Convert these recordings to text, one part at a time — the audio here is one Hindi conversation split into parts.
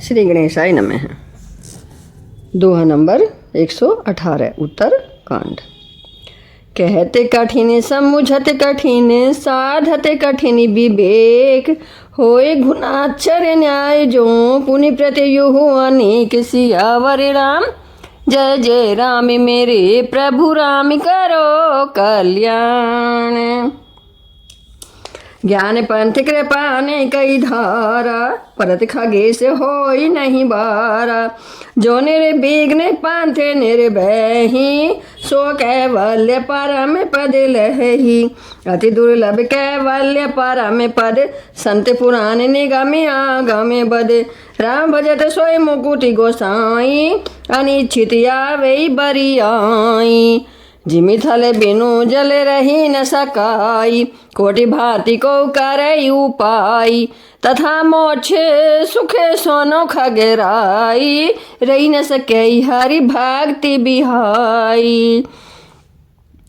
श्री गणेशाय नमः। दोहा नंबर 118 उत्तर कांड। कहते कठिन समुझत कठिन साधत कठिन विवेक होए गुणाक्षर न्याय जो पुनि प्रत्युह अनेक सियावर राम। जय जय राम मेरे प्रभु राम करो कल्याण। ज्ञान पंथ कृपा ने कई धारा परत खगेश होई नहीं बारा। जो निर्विघ्न पंथ निर्भयहि सो कैवल्य परम पद लहहि। अति दुर्लभ कैवल्य परम पद संत पुराण निगम आगम बद। राम भजत सोई मुकुति गोसाई अनिच्छित आवे बरियाई। जिमि थल बिनु जल रही न सकाई कोटि भांति को करई उपाय। तथा मोक्ष सुख सोनो खगराई रही न सके हरि भक्ति बिहाई।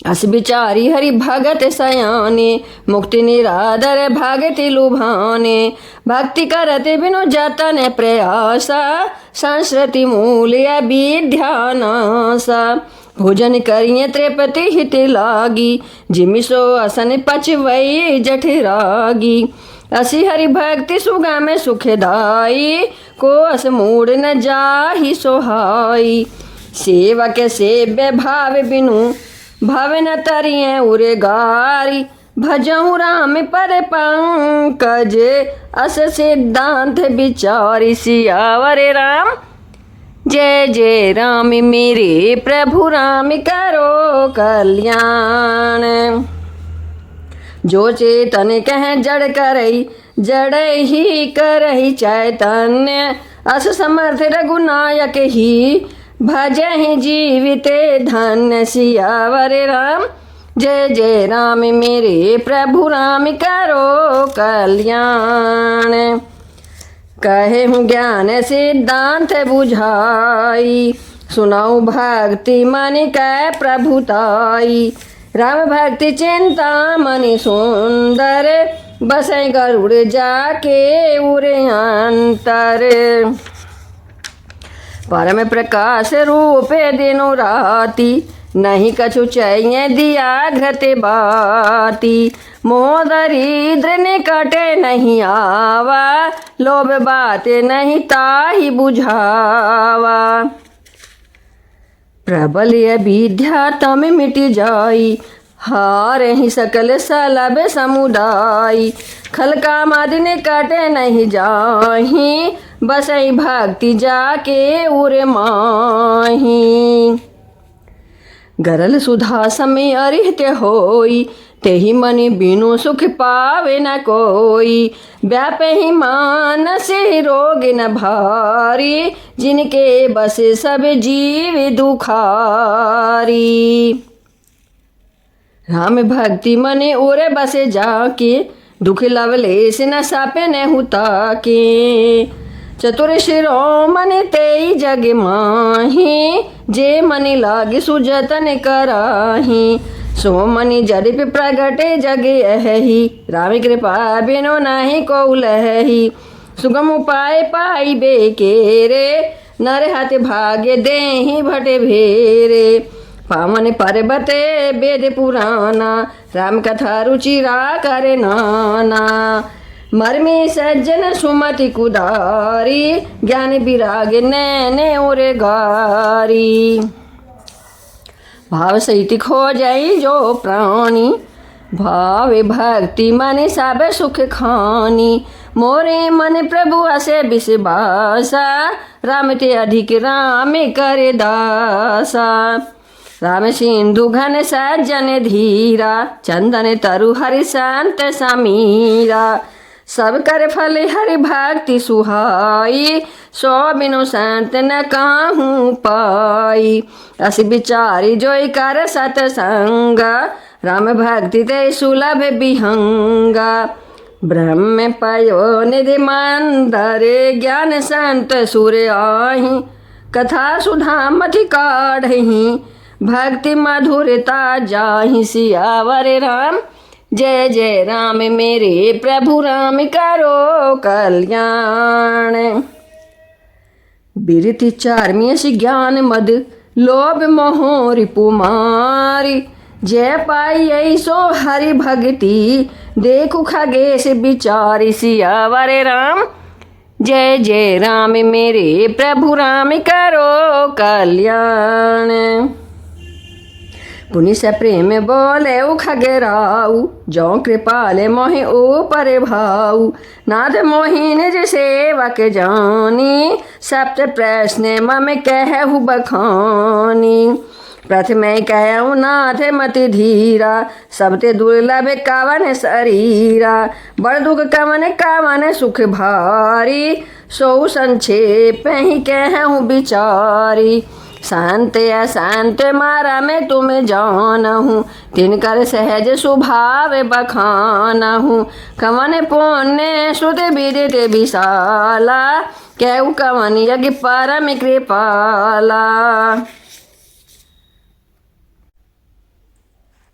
अस बिचारी हरि भगत सयाने मुक्ति निरादर भगति लुभाने। भक्ति करते बिनु जतन प्रयासा संस्कृति मूल विद्यानासा। भोजन करिए त्रिपति हित लागी जिमि सो असन पचवई जठरागी। असी हरि भक्ति सुगा में सुखदाई को अस मूड न जाहि सोहाई। सेवक सेव्य भाव बिनु भव न तरिए उरे गारी। भजऊ राम पर पंकज अस सिद्धांत विचारी। सियावर राम जय जय राम मेरे प्रभु राम करो कल्याण। जो चेतन कह जड़ करई जड़ ही करही चैतन्य। अस समर्थ रघुनायक ही भजहि जीवित धन्य। सियावर राम जय जय राम मेरे प्रभु राम करो कल्याण। कहे हूँ ज्ञान सिद्धांत बुझाई सुनाऊ भक्ति मनि कै प्रभुताई। राम भक्ति चिंता मनि सुंदर बसै गरुड़ जाके उरे अंतर। परम प्रकाश रूपे दिनो राती नहीं कछु चाहिए दिया घृत बाती। मोह दरिद्र निकटे नहीं आवा लोभ बात नहीं ताहि बुझावा। प्रबल विद्या तम मिट जाई हार ही सकल सलभ समुदाय। खल कामद निकटे नहीं जाही बसई भक्ति जाके उर माही। गरल सुधा समय अरिहत होई तेहि मनि बिनु सुख पावे न कोई। व्यापहि मानस रोग न भारी जिनके बस सब जीव दुखारी। राम भक्ति मने ओरे बसे जाके दुख लवलेस न सापे न हुता के। चतुर शिरोमणि तेई जग माही जे मनि लागे सुजतन कराही। सो मनि जडिप प्रगटे जग अहि राम कृपा बिनु नाही को लहहि। सुगम उपाय पाई बेकेरे नर हाथ भाग्य देहि भटे भेरे। पावन पर्वते वेद पुराना राम कथा रुचिरा करे नाना। मर्मी सज्जन सुमति कुदारी ज्ञान विराग नैने ओरे गारी। भाव सहित खो जाई जो प्राणी भाव भक्ति मन सब सुख खानी। मोरे मन प्रभु असे विश्वासा राम ते अधिक राम करे दासा। राम सिंधु घन सज्जन धीरा चंदन तरु हरि संत समीरा। सब कर फल हरि भक्ति सुहाई सो बिनु संत न काहू पाई। अस बिचारी जोई कर सतसंग राम भक्ति ते सुलभ विहंगा। ब्रह्म पयो निधि मंदर ज्ञान संत सुर आही। कथा सुधा मति काढ़ही भक्ति मधुरता जाहि। सियावर राम जय जय राम मेरे प्रभु राम करो कल्याण। बिरति चारमियस ज्ञान मद लोभ मोह रिपु मारी। जय पाई ऐसो हरि भक्ति देखु खगेश बिचारी। सियावर राम जय जय राम मेरे प्रभु राम करो कल्याण। पुनि से प्रेम बोले खगेराऊ जो कृपाले मोहि ऊपर भाऊ। नाथ मोहि निज सेवक जानी सप्त प्रश्न मम कहु बखानी। प्रथमे कहूँ नाथ मति धीरा सबते दुर्लभ कवन शरीरा। बड़ दुख कवन कवन सुख भारी सो संक्षेप ही कहूँ बिचारी। शांत अशांत मारा मैं तुम जानहूँ तिनकर सहज स्वभाव बखानहूँ। कवन पुण्य श्रुत विदित विशाला कहूँ कवन यज्ञ परम कृपाला।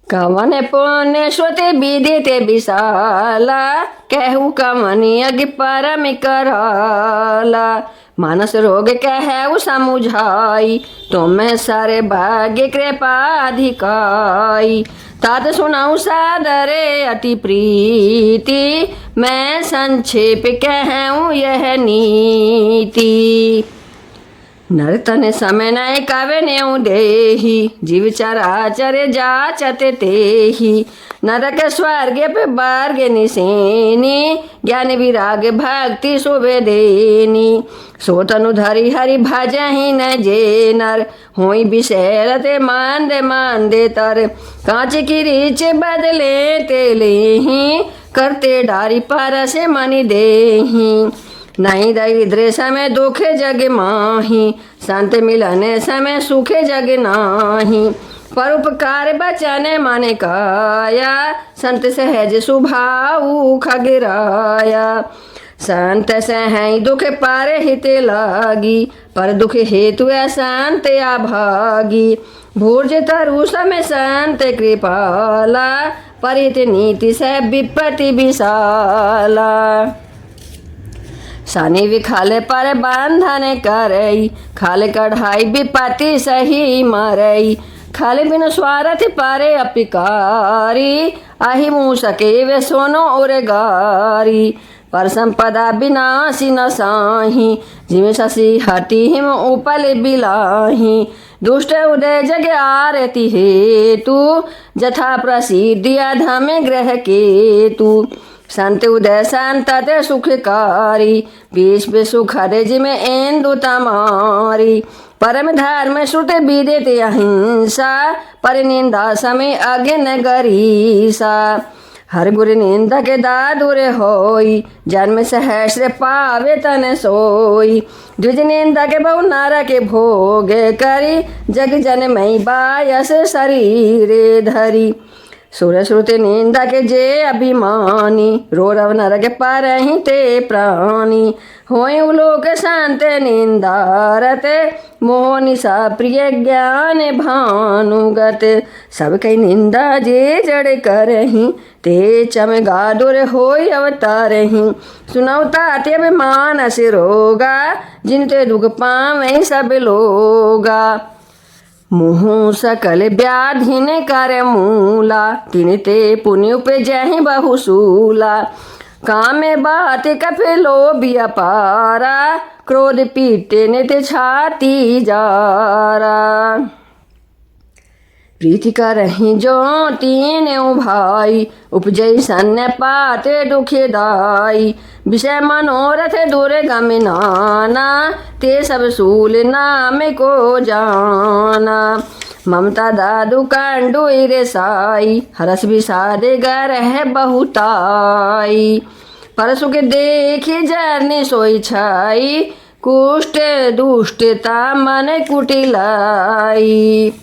कवन पुण्य श्रुति विदित विशाला कहू कवन यज्ञ परम कराला। मानस रोग कहू समुझाई तुम सारे भाग्य कृपा अधिकाई। तात सुनाऊ सादरे अति प्रीति मैं संक्षेप कहूँ यह नीति। नर तन समय नय कवे नेऊ देही जीव चराचर जाचत तेही। नरक स्वर्ग पे वर्ग निसेनी ज्ञान विराग भक्ति शुभे देनी। सो तनु धरि हरि भजहि न जे नर होई बिसरते मांदे मांदे तर। कांच की रीच बदले तेलेही करते डारी परस मनि देही। नहीं दरिद्र समय दुख जग माही संत मिलने समय सुख जग नाही। परोपकार बचन मन काया संत सहज स्वभाव खगराया। संत सहई दुख पार हित लागी पर दुख हेतु अशांत अभागी। भूर्ज तरु समय संत कृपाला परित नीति से विपत्ति विशाला। सानी भी खाले पर बंधन करई खाले कढ़ाई विपत्ति सही मारई। खाले बिन स्वार्थ पारे अपिकारी आही मुँह सके वे सोनो और गारी। पर संपदा विनाशी न साही जिमे शशि हटी हिम उपल बिलाही। दुष्ट उदय जग आरती हेतु जथा प्रसिद्धि अधम ग्रह केतु। संत उदय संतत सुखकारी विश्व सुख हरे जिमे इंदु तमारी। परम धर्म श्रुत विदित अहिंसा पर निंदा समय अग्न गरीसा। हर गुरु निंदक दादुर होई जन्म सहस्र पावे तन सोई। द्विज निंदक बहु नरक भोग करी जग जन मई बायस शरीर धरी। सुर श्रुति निंदा के जे अभिमानी रोरव नरक पर ही ते प्राणी। होय उलोक शांत निंदारत मोह निशा प्रिय ज्ञान भानुगत। सब कई निंदा जे जड़ करही ते चमगादुर होय अवतारही। सुनाऊ तात अभिमान से रोगा जिनते दुख पावे सब लोगा। मुँह सकल व्याधिन कर मूला तिनते पुण्य उपजहि बहुसूला। काम बात कफे लोभी अपारा क्रोध पीटे नित छाती जारा। प्रीति करहि जो तीन भाई उपजई सन्य पाते दुखदाई। विषय मनोरथ दुर्गम नाना ते सब सूल नाम को जाना। ममता दादु कंडु रे साई हरस विषाद गरह बहुताई। पर सुख देखी जरनी सोई छाई कुष्ठ दुष्टता मन कुटिलाई।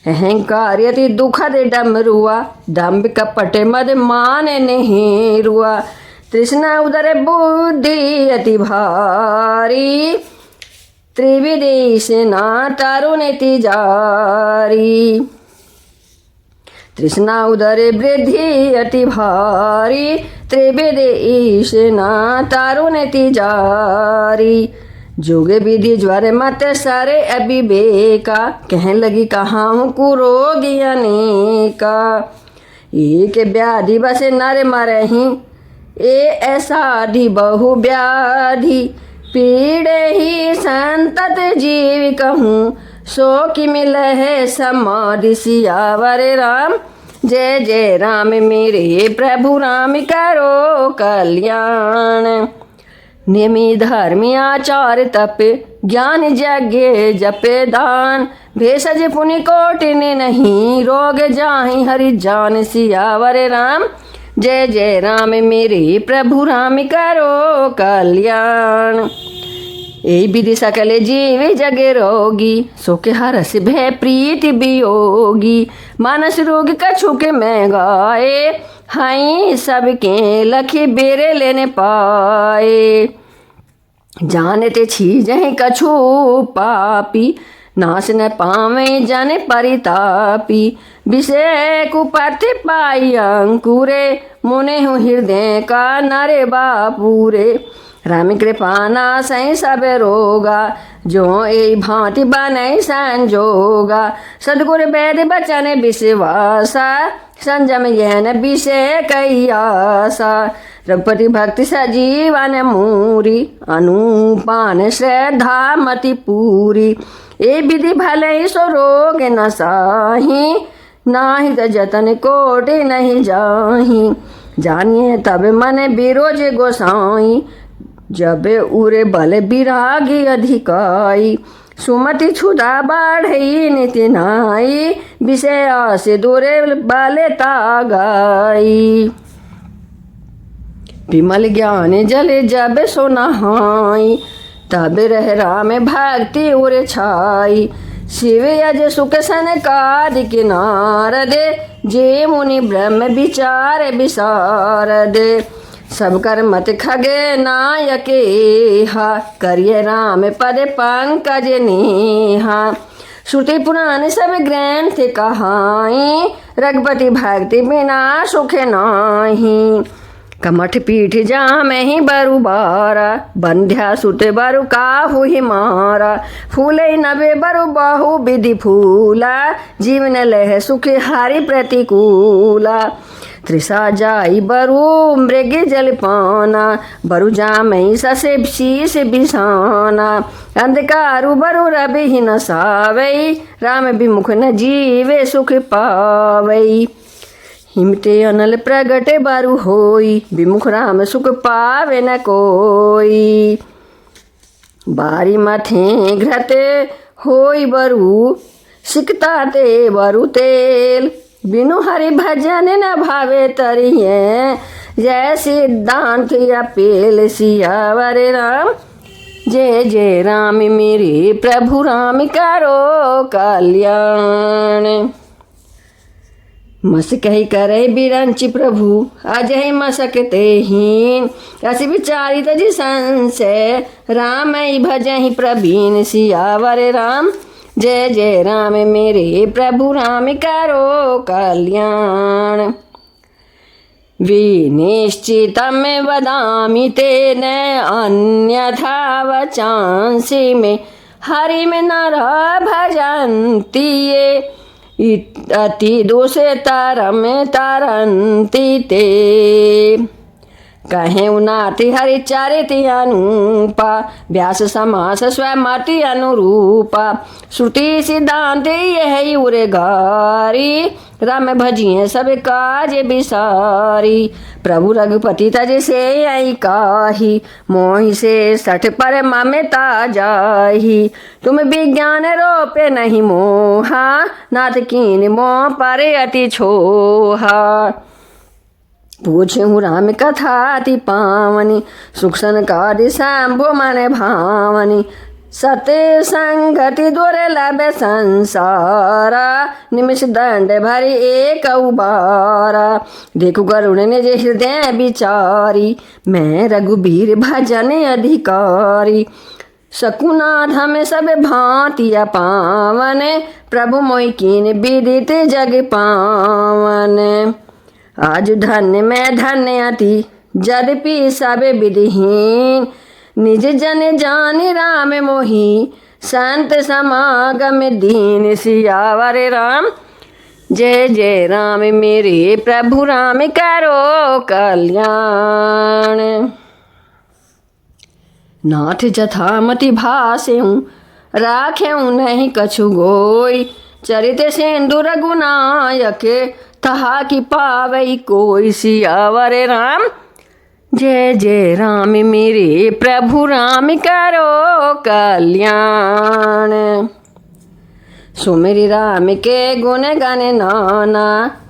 अहंकार यति दुखद डमरुआ दम्भ कपट मद मान नहीं रुआ। तृष्णा उदर बुद्धि अति भारी त्रिविदेश ना तरुण जारी। तृष्णा उदर वृद्धि अति भारी त्रिविदेश ना तरुण जारी। जोगे विधि ज्वर मत सारे अविवेका, कहने लगी कहाँ हूँ कुरोगी अनेका। एक व्याधि बसे नर मरही, ए ऐसाधि बहु व्याधि, पीड़े ही संतत जीव कहूँ, सो कि मिल है समाधि। सियावर राम जय जय राम, मेरे प्रभु राम करो कल्याण। नियमी धर्मी आचार तप, ज्ञान यज्ञ जपे दान, भेषज पुनि कोटिन नहीं, रोग जाहि हरि जान। सियावर राम जय जय राम, मेरे प्रभु राम करो कल्याण। ए विधि सकल जीव जग रोगी, सुख हरस भय प्रीति वियोगी, मानस रोग कछु के मैं गाए, हाई सबके लखी बेरे लेने पाए। जानते छीजहि कछु पापी, नाश न पावे जन परितापी, विषय कुपथि पाई अंकुरे, मुने हूँ हृदय का नरे बापूरे। राम कृपा नासै सब रोगा, जो ए भांति बनई संजोगा, सदगुरु वेद बचन विश्वासा, संजम यन विषय कई आसा। रघुपति भक्ति सजीवन मूरी, अनुपान श्रद्धा मति पूरी, ए विधि भले सो रोग न साही, नाही त जतन कोटि नहीं जाही। जानिए तब मन बिरोज गोसाई, जब उरे बल विरागी अधिकाई, सुमति क्षुधा बाढ़ई निति नाई, विषय से दूरे बाले तागाई। विमल ज्ञान जल जब सो नहाई, तब रह राम भक्ति उर छाई। शिव यज सुख सनकादि किनारद, जे मुनि ब्रह्म विचार विशारद। सब कर मत खगे नायके हा, करिय राम पद पंकज नेहा। श्रुति पुराण सब ग्रंथ कहाई, रघुपति भक्ति बिना सुख नाही। कमठ पीठ जाम ही बरु बारा, बंध्या सुत बरु काहू ही मारा। फूले नबे बरु बहु विधि फूला, जीवन लह सुख हारि प्रतिकूला। त्रिषा जाई बरु मृग जल पाना, बरु जामई ससे शीस बिसाना। अंधकारु बरु रवि ही न सावई, राम विमुख न जीवे सुख पावई। हिमते अनल प्रगट बरु होई, विमुख राम सुख पावे न कोई। बारी मथे घृत होई बरु, सिकता ते बरु तेल। बिनु हरि भजन न भावे तरिये, जय सिद्धांत अपेल। सियावर राम जय जय राम, मेरे प्रभु राम करो कल्याण। मस कही करे बिरंच प्रभु, अजय मसकते हीन। अस विचारित जी संशय, राम भजहि प्रवीण। सियावर राम जय जय राम, मेरे प्रभु राम करो कल्याण। विनिश्चितं वदामि तेन, अन्यथा वचांसि मे। हरिं नर भजन्ति ये, अति दोषे तरम तरन्ति ते। कहे उनाति हरि चरित अनुपा, व्यास समास स्वमति अनुरूपा। श्रुति सिद्धांत यही उरे गारी, राम भजिए सब काज बिसारी। प्रभु रघुपति तज से आई काही, मोहि से सठ पर ममता जाही। तुम विज्ञान रोपे नहीं मोहा, नाथ कीन मोह पर अति छोहा। पूछूँ राम कथा अति पावनी, सुख सनकादि शंभु मन भावनी। सत्य संगति दुर्लभ संसारा, निमिष दंड भरी एक उबारा। देखो गरुड़ ने जे हृदय विचारी, मैं रघुबीर भजन अधिकारी। शकुनाथ हमें सब भांति पावन, प्रभु मोहि कीन विदित जग पावन। आज धन्य मैं धन्य अति, यद्यपि सब विधिहीन। निज जन जान राम मोही, संत समागम दीन सियावर राम। जय जय राम मेरे प्रभु राम करो कल्याण। नाथ जथामति भास्यऊँ, राख्यऊँ नहीं कछु गोई, चरित सिंधु रघुनायक, तहा की पावई कोई सियावर राम। जय जय राम मेरे प्रभु राम करो कल्याण। सुमेरि राम के गुण गाने नाना,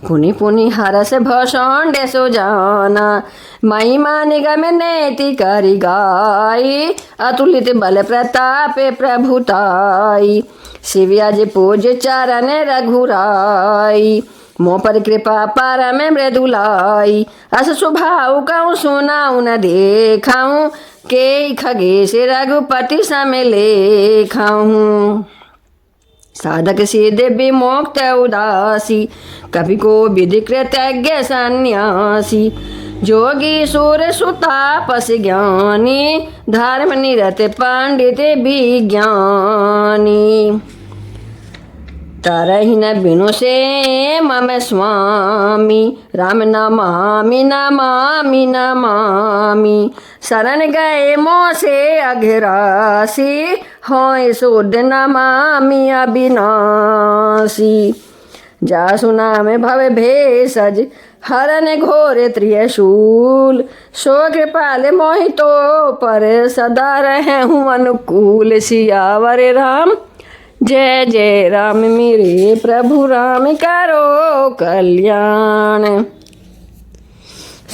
पुनि पुनि हरस भषण सो जाना। महिमा निगम नेति करि गाई, अतुलित बल प्रताप प्रभुताई। शिव्याज पूज चरण रघुराई, मोह पर कृपा परम मृदुलाई। अस स्वभाव कहूँ सुनाऊँ न देखाऊँ, के खगेश रघुपति सम लेखाऊँ। साधक सिद्ध विमुक्त उदासी, कवि को विधि कृतज्ञ सन्यासी। जोगी सूर सुतापस ज्ञानी, धर्म निरत पंडित विज्ञानी। तरहि न बिनु से मम स्वामी, राम नमामि नमामि नमामि। शरण गए मोह से अघरासी, होय शुद्ध नमामि अविनाशी। जासु नाम भव भेषज, हरन घोर त्रिशूल। सो कृपाल मोहितो पर, सदा रहूँ अनुकूल सियावर राम। जय जय राम मेरे प्रभु राम करो कल्याण।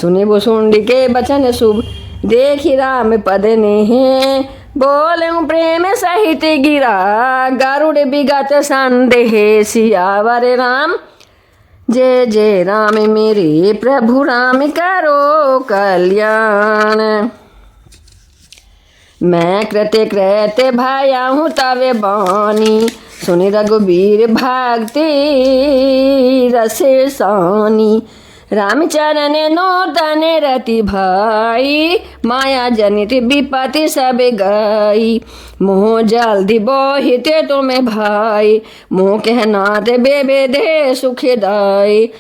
सुने भुसुंडी के बचन शुभ, देखी राम पद नेह। बोलूं प्रेम सहित गिरा, गरुड़ बिगत संदेह सियावर राम। जय जय राम मेरे प्रभु राम करो कल्याण। मैं कृत्य कृत्य भाया हूँ तवे बानी, सुनि रघुबीर भक्ति रस सानी। रामचरण नूतन रति भाई, माया जनित विपत्ति सब गई। मोह जल्दी बोहित तुम्हें भाई, मोह कहनात बेबेदे सुखदाई।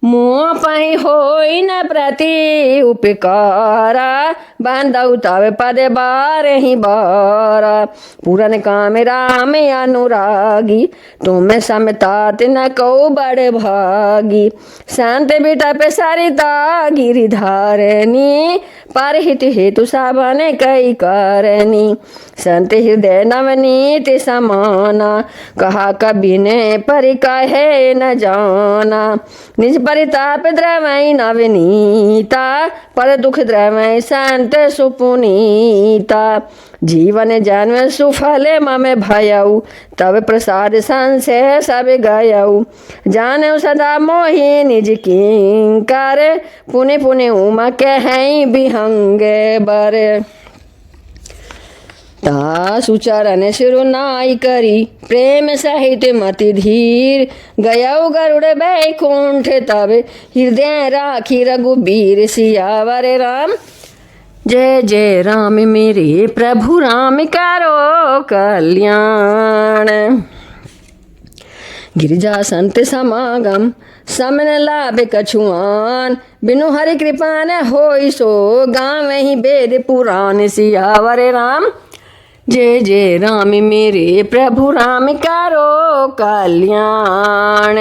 मोह पही होई न प्रति उपकारा, बांधउ तब पद बार ही बारा। पूरन काम राम अनुरागी, तुम समतात न को बड़ भागी। संत बिटप सरिता गिरिधारणी, परहित हेतु सावन कई कारणी। संत हृदय नवनीत समाना, कहा कभी ने पर कहे न जाना। निज परिताप द्रवै नवनीता, पर दुख द्रवै संत सुपुनीता। जीवन जन्म सुफल मम भयऊ, तब प्रसाद संशय सब गयऊ। जानऊ सदा मोहि निज किंकर, पुनि पुनि उमा कहै विहंग बर। तासु चरण सिरुनाई करी, प्रेम सहित मति धीर। गयऊ गरुड़ बैकुंठ, तब हृदय राखी रघुबीर सियावर राम। जय जय राम मेरे प्रभु राम करो कल्याण। गिरिजा संत समागम, समन लाभ कछुआन। बिनु हरि कृपा न होई सो, गाँव ही वेद पुराण सियावर राम। जय जय राम मेरे प्रभु राम करो कल्याण।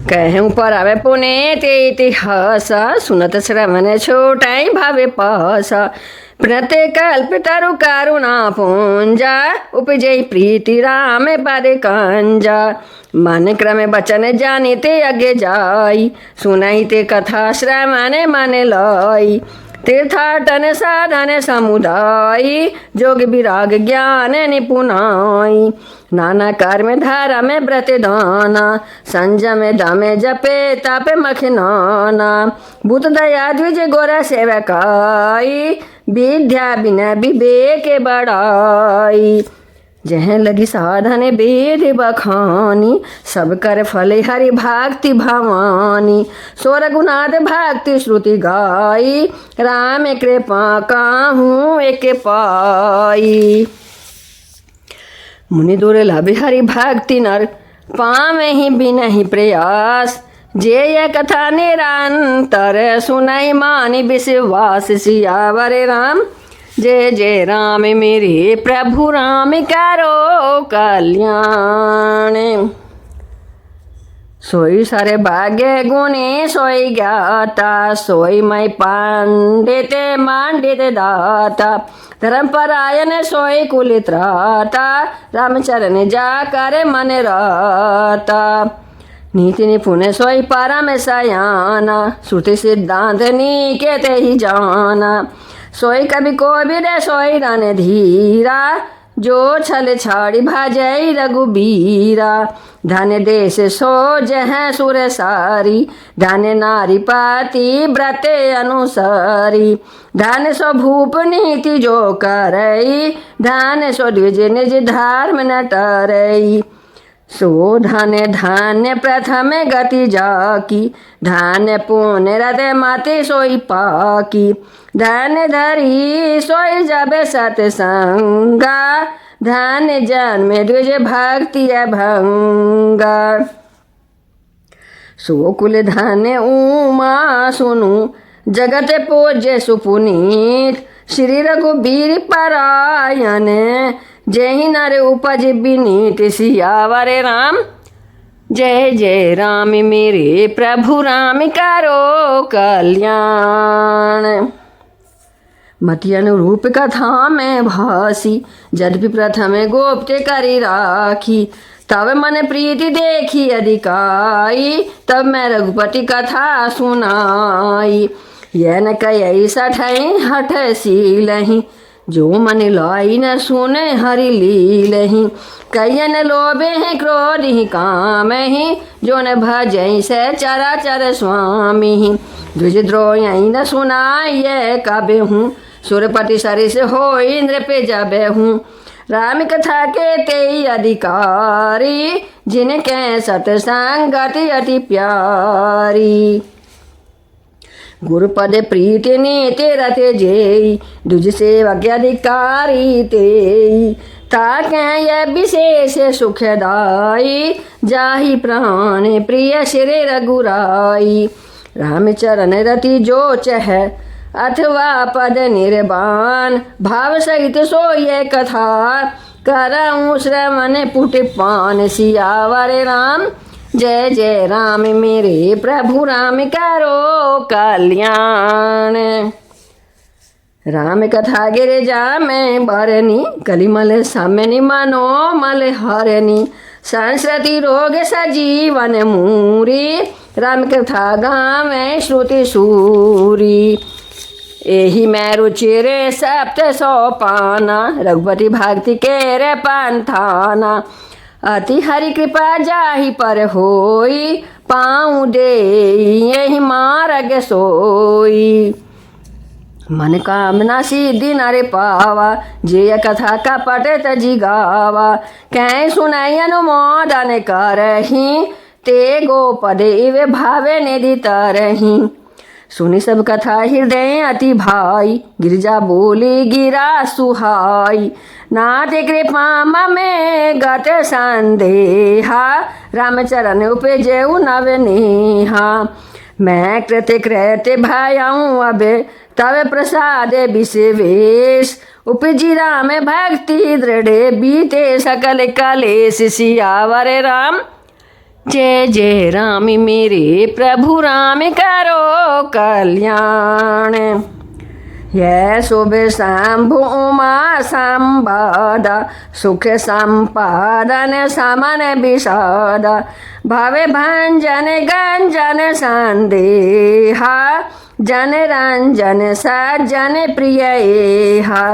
कहूँ परम पुने ते इतिहास, सुनत श्रवण छोटाई भव पासा। प्रत्यकल्प तरु करुणा पुंजा, उपजय प्रीति राम पद कंजा। मन क्रम बचन जानिते अगे जाई, सुनाइते कथा श्रवण मन लाई। तीर्थाटन साधन समुदाय, जोग विराग ज्ञान निपुणाई। नाना कर्म धर्म व्रत दाना, संजम दम जपे तप मखनाना। भूत दया द्विज गोरा सेवकाई, विद्या बिना विवेक बड़ाई। जह लगी साधन वेद बखानी, सब कर फल हरि भक्ति भवानी। सो रघुनाथ भक्ति श्रुति गाई, राम कृपा काहू एक पाई। मुनि दुर्लभ हरि भक्ति नर, पावे ही बिनहि प्रयास। जे यह कथा निरंतर, सुनाई मानि विश्वास। सियावर राम जय जय राम, मेरे प्रभु राम करो कल्याण। सोई सारे भाग्य गुणी सोई ज्ञाता, सोई मई पंडित मांडित दाता। धर्म परायण सोई कुल त्राता, रामचरण जा कर मन राता। नीति निपुण सोई परम सयाना, श्रुति सिद्धांत निकेत ही जाना। सोई कवि कोविद सोई रन धीरा, जो छल छाड़ी भजई रघुबीरा। धन देश सो जह सुर सारी, धन नारी पति व्रत अनुसारी। धन सो भूप नीति जो करई, धन सो द्विज निज धर्म न टरई। सो धन धान्य प्रथम गति जाकी, धान्य पुण्य रत मति सोई पाकी। धन धरी सोई जब सतसंगा, धन जन्म द्विज भक्ति भंगा। सो कुल धन उमा सुनु, जगत पूज्य सुपुनीत। श्री रघुबीर परायण, जय नर उपज विनीत। सियावर राम जय जय राम, मेरे प्रभु राम करो कल्याण। मति अनुरूप कथा में भासी, जद्यपि प्रथम गोप्त करी राखी। तब मन प्रीति देखी अधिकाई, तब मैं रघुपति कथा सुनाई। यह न कई सठई हठ सीलहि, जो मन लाई न सुने हरि लीलहि। कयन लोभे हैं क्रोध ही काम ही, जो न भजई से चराचर स्वामी। द्विजद्रोह न सुनाई कबे हूँ, सुरपति सरिस हो इंद्र पे जबे हूँ। राम कथा के तेई अधिकारी, जिनके सतसंगति अति प्यारी। गुरुपद प्रीति नीति रते जेई, दुज सेवक अधिकारी तेई। ताके यह विशेष सुखदाई, जाहि प्राण प्रिय श्री रघुराई। रामचरण रति जो चह, अथवा पद निर्वाण। भाव सहित सो ये कथा, करऊँ श्रवण पुट पान। सियावर राम जय जय राम, मेरे प्रभु राम करो कल्याण। राम कथा गिरिजा में बरनी, कलिमल समनि मनोमल हरनी। संस्कृति रोग सजीवन मूरी, राम कथा गावे श्रुति सूरी। एही मैं रुचि रे सप्त सोपाना, रघुपति भक्ति के रे पंथाना। अति हरि कृपा जाहि पर होई, पाँव दे यही मार्ग सोई। मन कामना सिद्धि नरे पावा, जे कथा कपट तजी गावा। कहीं सुनाई अनुमोदन करही, ते गोपद इव भावे निधि तरही। सुनी सब कथा हृदय अति भाई, गिरजा बोली गिरा सुहाई। नाथ कृपा में गत संदेहा, रामचरण उपजेऊ नवनेहा। मैं कृत्य कृत्य भयाऊँ अब, तब प्रसाद विशेष। उपजी राम भक्ति दृढ़, बीते सकल कलेश। सियावर राम जय जय राम, मेरे प्रभु राम करो कल्याण। यह शुभ शंभु उमा संवाद, सुख संपादन समन विषाद। भव भंजन गंजन संदेहा, जन रंजन सज्जन प्रिय एहा।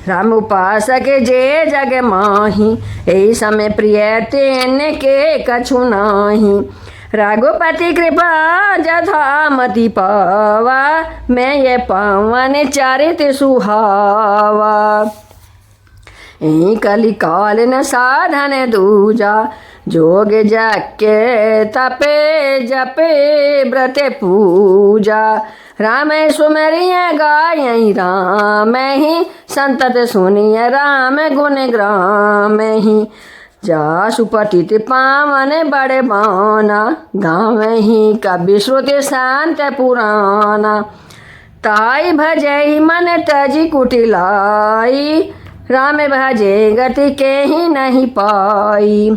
राम उपासक जे जग माही, एहि समय प्रिय तेन के कछु नाही। रघुपति कृपा जथा मति पावा, मैं ये पावन चरित सुहावा। यही कली काल न साधन दूजा, जोग जाके तपे जपे व्रते पूजा। राम सुमरिया गाय राम ही, संतत सुनिय राम गुण ग्राम ही। जासु पतित पावन बड़े बाना, गाँव ही कवि श्रुति शांत पुराना। ताई भजई मन तजी कुटिलाई, राम भजे गति के ही नहीं पाई।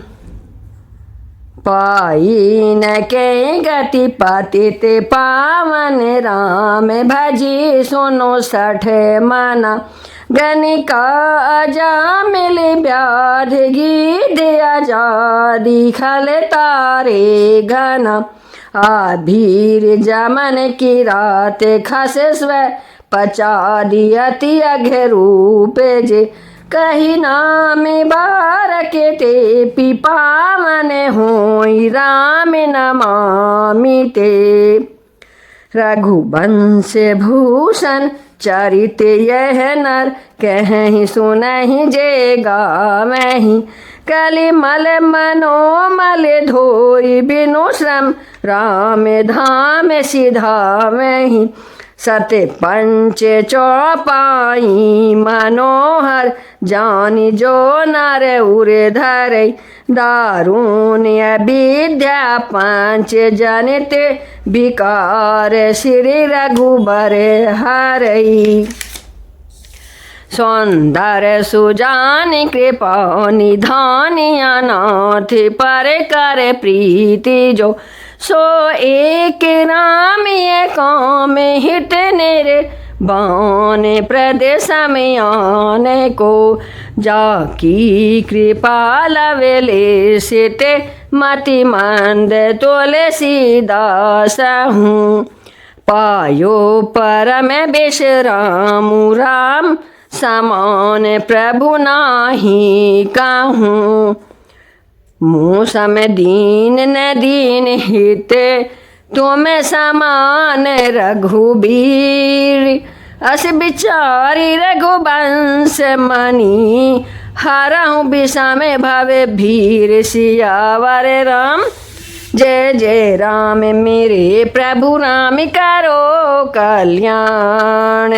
पाई न के गति पतित पावन, राम भजी सुनो सठ माना। गणिका अजा मिले व्याध गीध आजादी, खल तारे घना। आभीर जमन की रात खसे स्व, पचा दियति अघरूप जे। कही नाम बार के ते पिपावन होई, राम नमामि ते। रघुवंश भूषण चरित यह नर, कहीं सुनहि जे गावहीं। कलिमल मनोमल धोई बिनु श्रम, राम धाम सिधावहीं। सत्य पंच चौपाई मनोहर, जानी जो नर उर धरई। दारुण विद्या पंच जनित, विकार श्री रघुबर हरई। सौंदर्य सुजान कृपा निधान, अनाथ पर कर प्रीति जो। सो एक राम ये काम हित निर्बान, प्रदेश में आने को। जाकी कृपा लवेले सिते, मति मंद तुलसीदास हूँ। पायो परम विश्राम, राम समान प्रभु नाही कहूँ। मूसम दीन न दीन हित, तुम समान रघुबीर। अस बिचारी रघुवंश मनी, हरहु विषम भव भीर। सियावर राम जय जय राम, मेरे प्रभु राम करो कल्याण।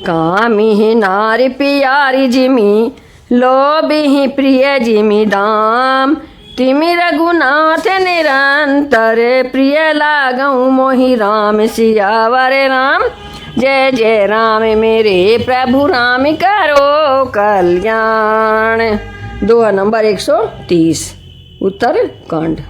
कामी नारी प्यारी जिमी, लोभी प्रिय जिमि दाम। तिमि रघुनाथ निरंतर, प्रिय लागऊ मोहि राम। सियावर राम जय जय राम, मेरे प्रभु राम करो कल्याण। दोहा नंबर 130 उत्तर कांड।